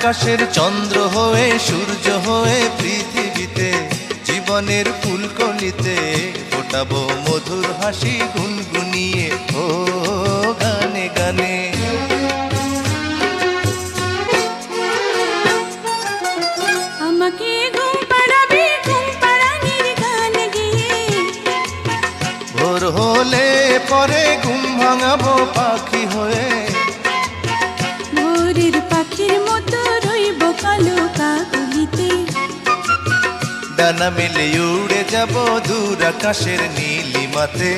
আকাশের চন্দ্র হয়ে সূর্য হয়ে পৃথিবীতে জীবনের ফুলকলিতে ফোটাবো মধুর হাসি গুনগুনিয়ে ও গানে গানে। আমাকে ঘুম পাড়াবি ঘুম পাড়ানির গান গেয়ে, ভোর হলে পরে ঘুম ভাঙাবো পাখি হয়ে, ভোরের পাখির মতো রইব কালো কাকলিতে, ডানা মেলে উড়ে যাব দূর আকাশের নীলিমাতে।